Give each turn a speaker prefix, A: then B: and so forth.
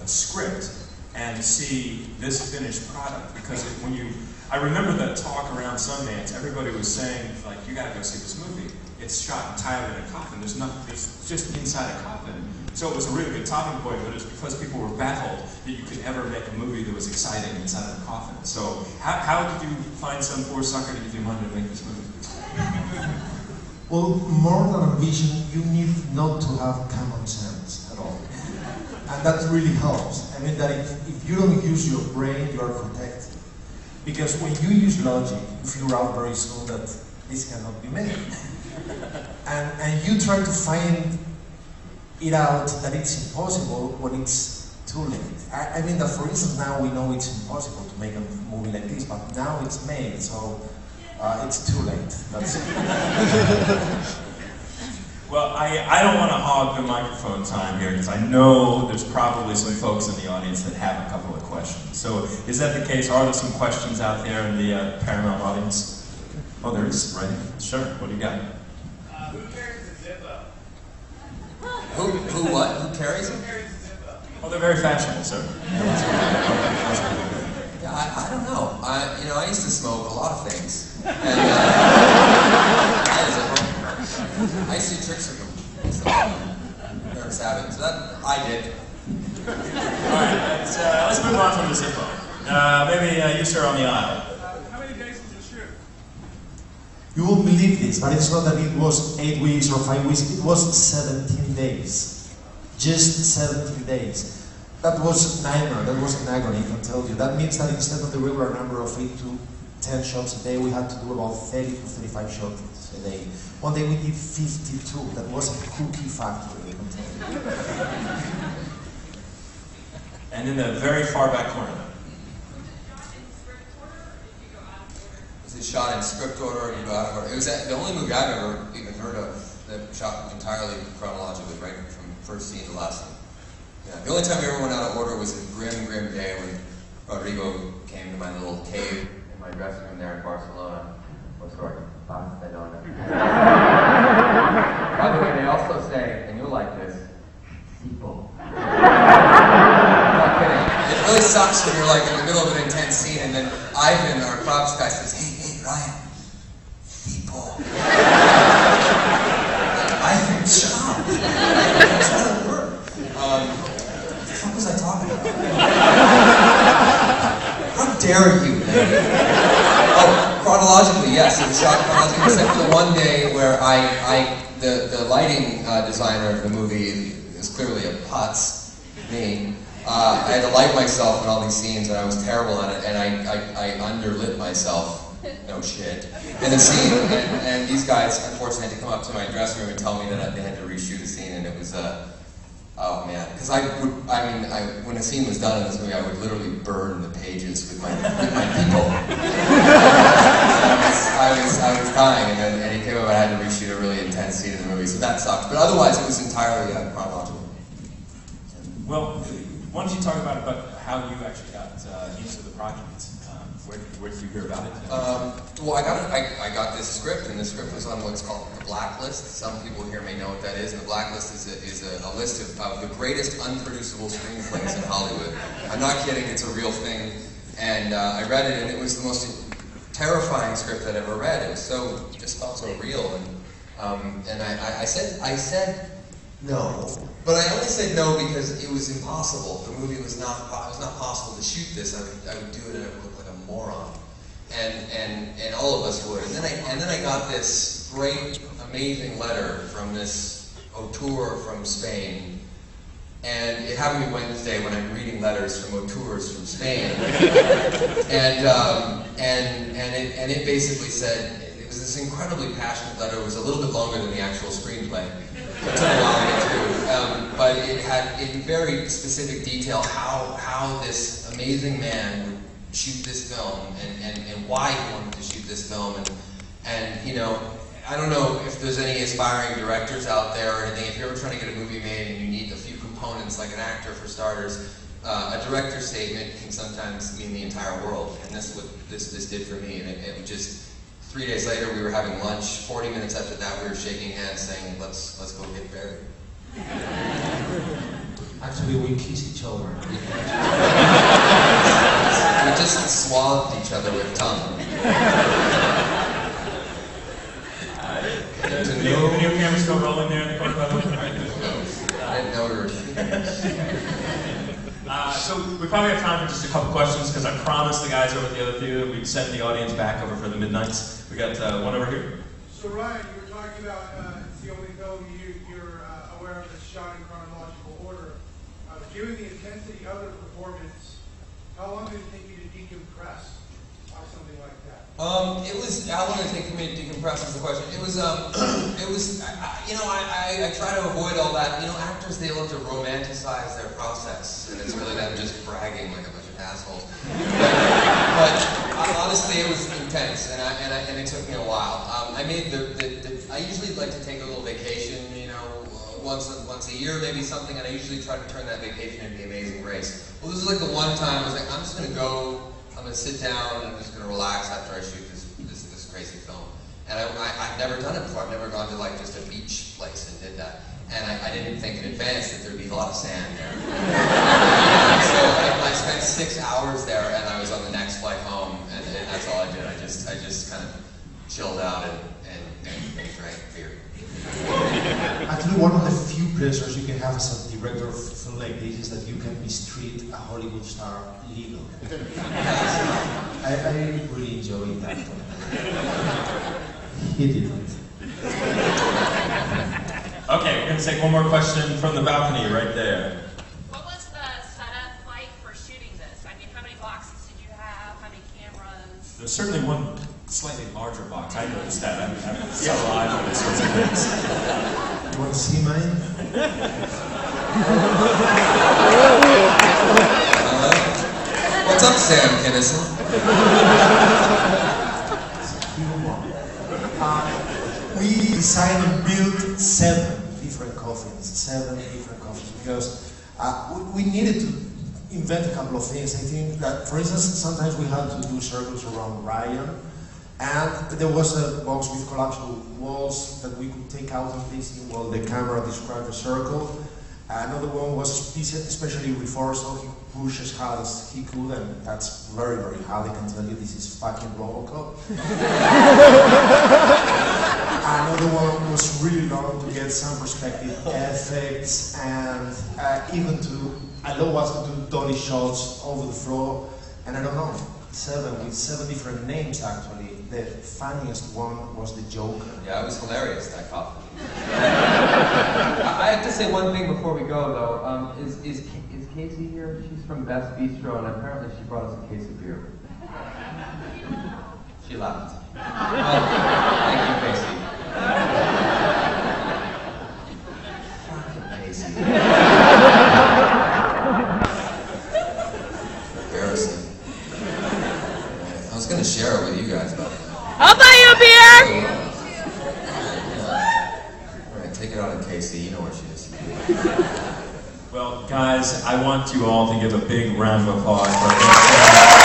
A: a script and see this finished product, because I remember that talk around Sundance, everybody was saying, like, you gotta go see this movie. It's shot entirely in a coffin. It's just inside a coffin. So it was a really good talking point, but it's because people were baffled that you could ever make a movie that was exciting inside of a coffin. So how did you find some poor sucker to give you money to make this movie?
B: Well, more than ambition, you need not to have common sense at all. And that really helps. I mean that if you don't use your brain, you are protected. Because when you use logic, you figure out very soon that this cannot be made. and you try to find it out that it's impossible when it's too late. I mean that, for instance, now we know it's impossible to make a movie like this, but now it's made, so it's too late. That's it.
A: Well, I don't want to hog the microphone time here, because I know there's probably some folks in the audience that have a couple of questions. So is that the case? Are there some questions out there in the Paramount audience? Oh, there is, right? Sure, what do you got?
C: Who carries the Zippo?
D: Who what? Who carries them?
C: Who carries the Zippo?
A: Oh, they're very fashionable, sir.
D: Yeah, I don't know. I used to smoke a lot of things. And, I used to do tricks with them. So, Eric Savage. So that I did.
A: Alright, let's move on from the Zippo. Maybe you, sir, on the aisle.
C: How many days was the shoot?
B: You won't believe this, but it's not that it was 8 weeks or 5 weeks, it was 17 days. Just 17 days. That was a nightmare, that was an agony, I can tell you. That means that instead of the regular number of 8 to 10 shots a day, we had to do about 30 to 35 shots a day. One day we did 52, that was a cookie factory, I can tell you.
A: And in the very far back corner.
D: Was it shot in script order or did you go out of order? It was the only movie I've ever even heard of that shot entirely chronologically, right from first scene to last scene. Yeah. The only time we ever went out of order was a grim, grim day when Rodrigo came to my little cave in my dressing room there in Barcelona. Oh, sorry, Barcelona. By the way, they also say, and you'll like this, people. Not kidding. It really sucks when you're like in the middle of an intense scene and then Ivan, our props guy, says, hey, Ryan, people. Ivan, shut up. That's not a word. What the fuck was I talking about? How dare you, man? Oh, chronologically, yes, it was shot chronologically, except for the one day where the lighting designer of the movie is clearly a putz, me. I had to light myself in all these scenes, and I was terrible at it, and I underlit myself. No shit. In the scene, and these guys, unfortunately, had to come up to my dressing room and tell me that they had to reshoot a scene, and it was oh man, because when a scene was done in this movie, I would literally burn the pages with my people. I was dying, and he came up and I had to reshoot a really intense scene in the movie, so that sucked. But otherwise, it was entirely chronological.
A: Well, why don't you talk about how you actually got into the project? Where did you hear about it?
D: Well, I got this script, and the script was on what's called the Blacklist. Some people here may know what that is. And the Blacklist is a list of the greatest unproducible screenplays in Hollywood. I'm not kidding; it's a real thing. And I read it, and it was the most terrifying script I'd ever read. It was just felt so real. And I said no, but I only said no because it was impossible. The movie was not possible to shoot this. I would do it, and I would look like a moron. And all of us would. And then I got this great, amazing letter from this auteur from Spain. And it happened to be Wednesday when I'm reading letters from auteurs from Spain. and it basically said, it was this incredibly passionate letter. It was a little bit longer than the actual screenplay. It took a while to get through. But it had in very specific detail how this amazing man would shoot this film and why he wanted to shoot this film. And you know, I don't know if there's any aspiring directors out there or anything. If you're ever trying to get a movie made and you need a few components, like an actor for starters, a director's statement can sometimes mean the entire world. And that's what this did for me. And it would just, 3 days later we were having lunch. 40 minutes after that we were shaking hands saying, let's go get buried.
B: Actually, we kiss each other.
D: We just swathed each other with tongue.
A: The video camera's still rolling there in the corner, by the way?
D: I didn't know we were shooting.
A: So we probably have time for just a couple questions because I promised the guys over at the other theater we'd send the audience back over for the midnights. We got one over here.
E: So Ryan, you were talking about it's the only film you're aware of that's shot in chronological order. Given the intensity of the performance, how long did it take you to decompress on something like that?
D: It was, how long did it take for me to decompress is the question. It was, I try to avoid all that. You know, actors, they love to romanticize their process, and it's really them just bragging like a bunch of assholes. But honestly, it was intense, and it took me a while. I usually like to take a little vacation, you know, once a year, maybe something, and I usually try to turn that vacation into The Amazing Grace. Well, this is like the one time I was like, I'm just gonna go. I'm going to sit down and I'm just going to relax after I shoot this crazy film. And I've never done it before. I've never gone to like just a beach place and did that. And I didn't think in advance that there'd be a lot of sand there. So I spent 6 hours there and I was on the next flight home and that's all I did. I just kind of chilled out and drank beer.
B: Actually, one of the few pleasures you can have as a director of film like this is that you can mistreat a Hollywood star legal. I really enjoyed that. He didn't.
A: Okay, we're going to take one more question from the balcony right there.
F: What was the setup like for shooting this? I mean, how many boxes did you have? How many cameras?
A: There's certainly one slightly larger box. I noticed that. I'm so alive on these sorts of things.
B: You want to see mine?
D: What's up, Sam Kinison?
B: We decided to build 7 different coffins, because we needed to invent a couple of things. I think that, for instance, sometimes we had to do circles around Ryan, and there was a box with collapsible walls that we could take out of this while the camera described the circle. Another one was especially reinforced, so he pushed as hard as he could, and that's very, very hard. I can tell you this is fucking Robocop. Another one was really long to get some perspective effects and even to allow us to do dolly shots over the floor. And I don't know, 7 with 7 different names actually. The funniest one was the Joker.
D: Yeah, it was hilarious, that coffin.
G: I have to say one thing before we go, though. Is Casey here? She's from Best Bistro, and apparently she brought us a case of beer. She left. Well, thank you, Casey.
D: Fucking Casey. Embarrassing. I was going to share it with you guys, but...
F: I'll buy you a beer!
D: Alright, take it out of Casey, you know where she is.
A: Well, guys, I want you all to give a big round of applause for this.